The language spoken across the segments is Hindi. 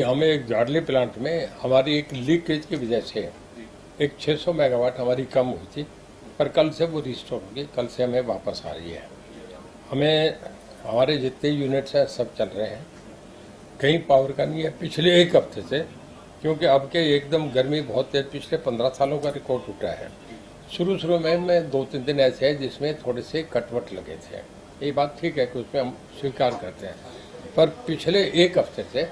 हमें एक जाडली प्लांट में हमारी एक लीकेज की वजह से एक 600 मेगावाट हमारी कम हुई थी, पर कल से वो रिस्टोर होगी। कल से हमें वापस आ रही है। हमें हमारे जितने यूनिट्स हैं सब चल रहे हैं, कहीं पावर का नहीं है पिछले एक हफ्ते से, क्योंकि अब के एकदम गर्मी बहुत तेज पिछले 15 सालों का रिकॉर्ड टूटा है। शुरू में 2-3 दिन ऐसे हैं जिसमें थोड़े से कटवट लगे थे, ये बात ठीक है कि उसमें हम स्वीकार करते हैं, पर पिछले एक हफ्ते से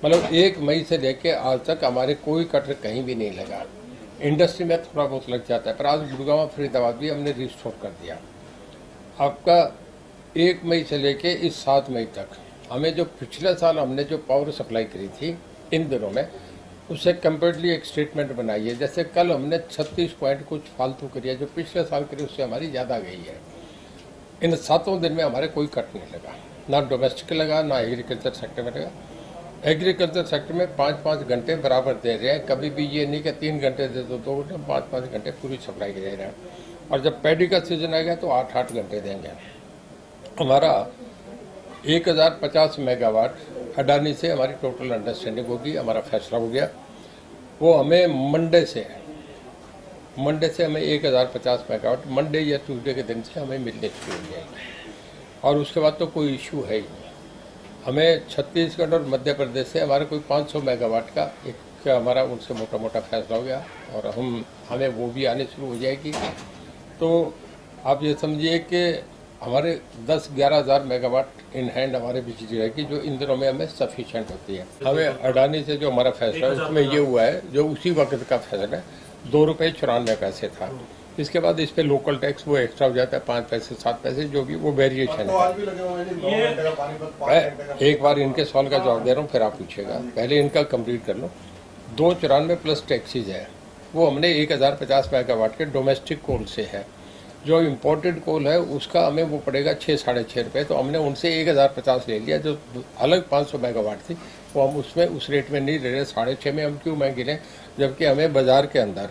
मतलब 1 मई से लेके आज तक हमारे कोई कटर कहीं भी नहीं लगा। इंडस्ट्री में थोड़ा बहुत लग जाता है, पर आज गुड़गांव फरीदाबाद भी हमने रिस्टोर कर दिया। आपका 1 मई से लेके इस 7 मई तक हमें जो पिछले साल हमने जो पावर सप्लाई करी थी इन दिनों में, उससे कम्पेरेटली एक स्टेटमेंट बनाई है। जैसे कल हमने 36 पॉइंट कुछ फालतू करी है, जो पिछले साल करी उससे हमारी ज़्यादा गई है। इन 7 दिन में हमारे कोई कट नहीं लगा, ना डोमेस्टिक लगा ना एग्रीकल्चर सेक्टर में लगा। एग्रीकल्चर सेक्टर में 5-5 घंटे बराबर दे रहे हैं, कभी भी ये नहीं कि 3 घंटे दे दो, 2 घंटे, 5-5 घंटे पूरी सप्लाई दे रहे हैं। और जब पैडी का सीजन आएगा तो 8-8 घंटे देंगे। हमारा 1050 मेगावाट अडानी से हमारी टोटल अंडरस्टैंडिंग होगी, हमारा फैसला हो गया। वो हमें मंडे से हमें 1050 मेगावाट मंडे या ट्यूसडे के दिन से हमें मिलने शुरू हो जाएगी, और उसके बाद तो कोई इशू है ही नहीं। हमें छत्तीसगढ़ और मध्य प्रदेश से हमारे कोई 500 मेगावाट का एक हमारा उनसे मोटा फैसला हो गया, और हमें वो भी आने शुरू हो जाएगी। तो आप ये समझिए कि हमारे 10-11 हज़ार मेगावाट इन हैंड हमारे बिजली रहेगी, जो इन दिनों में हमें सफिशिएंट होती है। हमें अडानी से जो हमारा फैसला है उसमें ये हुआ है, जो उसी वक्त का फैसला है, 2 रुपये 94 पैसे था। इसके बाद इस पे लोकल टैक्स वो एक्स्ट्रा हो जाता है, 5 पैसे 7 पैसे, जो भी वो वेरिएशन है। एक बार इनके सवाल का जवाब दे रहा हूँ, फिर आप पूछेगा, पहले इनका कंप्लीट कर लो। 294 प्लस टैक्सीज है, वो हमने 1050 मेगावाट के डोमेस्टिक कोल से है। जो इम्पोर्टेड कोल है उसका हमें वो पड़ेगा 6-6.5 रुपये, तो हमने उनसे 1050 ले लिया। जो अलग 500 मेगावाट थी वो हम उसमें उस रेट में नहीं ले रहे, 6.5 में हम क्यों महंगे लें, जबकि हमें बाजार के अंदर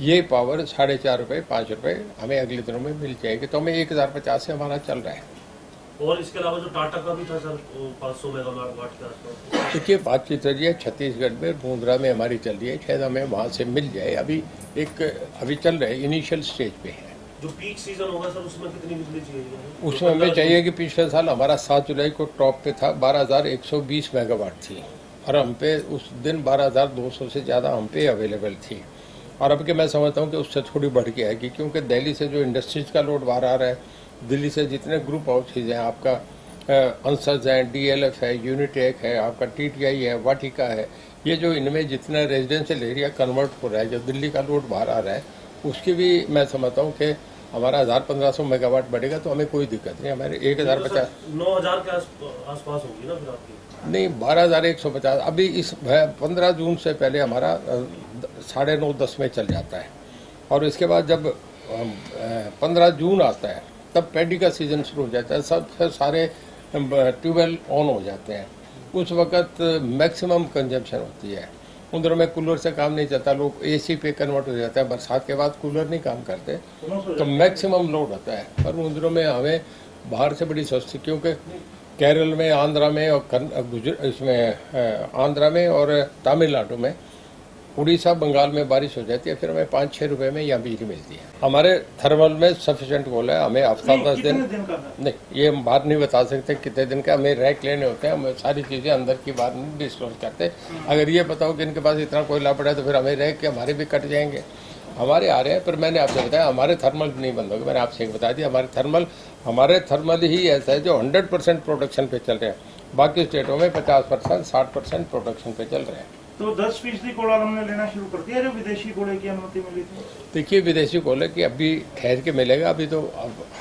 ये पावर 4.5 रुपये 5 रुपये हमें अगले दिनों में मिल जाएगी। तो हमें 1050 से हमारा चल रहा है। और इसके अलावा जो टाटा का भी था सर 500 मेगावाट के आसपास, देखिए बातचीत रही है छत्तीसगढ़ में, मुंद्रा में हमारी चल रही है, शायद हमें वहाँ से मिल जाए। अभी चल रहे इनिशियल स्टेज पे है। जो पीक सीजन होगा सर उसमें कितनी बिजली चाहिए? उसमें हमें चाहिए कि पिछले साल हमारा 7 जुलाई को टॉप पे था, 12,120 मेगावाट थी, और हम पे उस दिन 12,200 से ज़्यादा हम पे अवेलेबल थी। और अब के मैं समझता हूँ कि उससे थोड़ी बढ़ के आएगी, क्योंकि दिल्ली से जो इंडस्ट्रीज का लोड बाहर आ रहा है, दिल्ली से जितने ग्रुप हाउसेज हैं, आपका अंसर्स हैं, DLF है, यूनिटेक है, आपका TTI है, वाटिका है, ये जो इनमें जितना रेजिडेंशियल एरिया कन्वर्ट हो रहा है, जो दिल्ली का लोड बाहर आ रहा है, उसकी भी मैं समझता हूँ कि हमारा 1,000-1,500 मेगावाट बढ़ेगा, तो हमें कोई दिक्कत नहीं। हमारे 1050 9,000 के आसपास होगी ना फिर आपकी? नहीं, 12,150। अभी इस 15 जून से पहले हमारा 9:30-10 में चल जाता है, और इसके बाद जब 15 जून आता है तब पैडी का सीजन शुरू हो जाता है, सब सारे ट्यूबवेल ऑन हो जाते हैं। उस वक्त मैक्सिमम कंजम्पशन होती है। उन दिनों में कूलर से काम नहीं चलता, लोग AC पे कन्वर्ट हो जाता है। बरसात के बाद कूलर नहीं काम करते, तो मैक्सिमम लोड होता है। पर उन दिनों में हमें बाहर से बड़ी सस्ती, क्योंकि केरल में, आंध्रा में और आंध्रा में और तमिलनाडु में, उड़ीसा बंगाल में बारिश हो जाती है, फिर हमें 5-6 रुपये में यहाँ बिजली मिलती है। हमारे थर्मल में सफिशिएंट कोल है, हमें हफ्ता 10 दिन नहीं, ये हम बात नहीं बता सकते कितने दिन का। हमें रैक लेने होते हैं, हम सारी चीज़ें अंदर की बात नहीं डिस्क्लोज करते। अगर ये बताओ कि इनके पास इतना कोयला पड़ा है तो फिर हमें रैक के हमारे भी कट जाएंगे। हमारे आ रहे हैं, पर मैंने आपसे बताया हमारे थर्मल नहीं बंद होगा। मैंने आपसे एक बता दिया, हमारे थर्मल ही ऐसा है जो 100% प्रोडक्शन पे चल रहे हैं। बाकी स्टेटों में 50%, 60% प्रोडक्शन पे चल रहे हैं। तो 10% कोयला हमने लेना शुरू कर दिया, जो विदेशी कोयले की अनुमति मिली थी। देखिए विदेशी कोयले की अभी ठहर के मिलेगा, अभी तो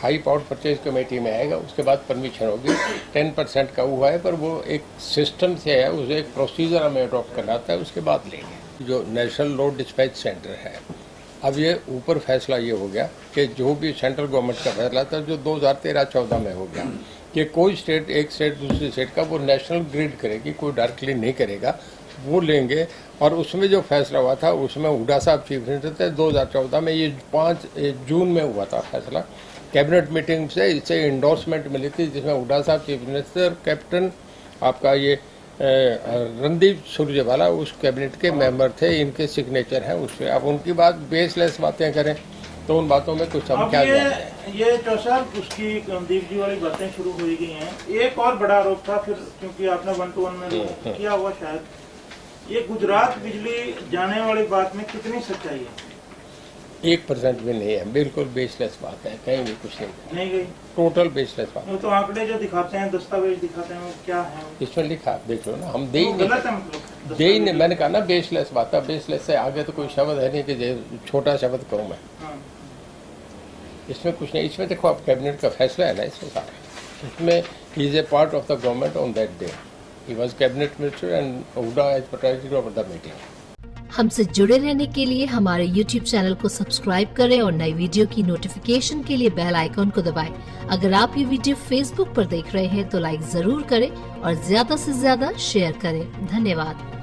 हाई पावर परचेज कमेटी में आएगा, उसके बाद परमिशन होगी। 10% का हुआ है, पर वो एक सिस्टम से है, उसे एक प्रोसीजर हमें अडॉप्ट करना था, उसके बाद लेंगे। जो नेशनल लोड डिस्पैच सेंटर है, अब ये ऊपर फैसला ये हो गया कि जो भी सेंट्रल गवर्नमेंट का फैसला था, जो 2013-14 में हो गया, कि कोई स्टेट, एक स्टेट दूसरी स्टेट का वो नेशनल ग्रिड करेगी, कोई डायरेक्टली नहीं करेगा, वो लेंगे। और उसमें जो फैसला हुआ था, उसमें हुड्डा साहब चीफ मिनिस्टर थे 2014 में, ये 5 जून में हुआ था फैसला। कैबिनेट मीटिंग से इसे इंडोर्समेंट मिली थी, जिसमें हुड्डा साहब चीफ मिनिस्टर, कैप्टन आपका ये रणदीप सुरजेवाला उस कैबिनेट के मेंबर थे, इनके सिग्नेचर हैं उस पर। अब उनकी बात बेसलेस बातें करें तो उन बातों में कुछ हम अब क्या जानते हैं। ये चौसाल उसकी दीप जी वाली बातें शुरू हो गई हैं। एक और बड़ा आरोप था फिर, क्योंकि आपने 1 to 1 में किया हुआ शायद, ये गुजरात बिजली जाने वाली बात में कितनी सच्चाई है? 1% भी नहीं है, बिल्कुल बेसलेस बात है, कहीं भी कुछ नहीं गई टोटल बेसलेस बात। वो तो आंकड़े जो दिखाते हैं, दस्तावेज दिखाते हैं, वो क्या है? इसमें लिखा देख लो ना, हम दे ही वो नहीं, गलत है मतलब। दे ही नहीं। मैंने कहा ना बेसलेस बात है, बेसलेस से आगे तो कोई शब्द है नहीं कि छोटा शब्द कहूँ मैं। हाँ। इसमें कुछ नहीं। इसमें देखो अब कैबिनेट का फैसला है ना, इसमें सारा, इसमें he is a part of the government on that day. He was cabinet minister and Hooda as president of the meeting. हमसे जुड़े रहने के लिए हमारे YouTube चैनल को सब्सक्राइब करें और नई वीडियो की नोटिफिकेशन के लिए बेल आइकॉन को दबाएं। अगर आप ये वीडियो Facebook पर देख रहे हैं तो लाइक जरूर करें और ज्यादा से ज्यादा शेयर करें। धन्यवाद।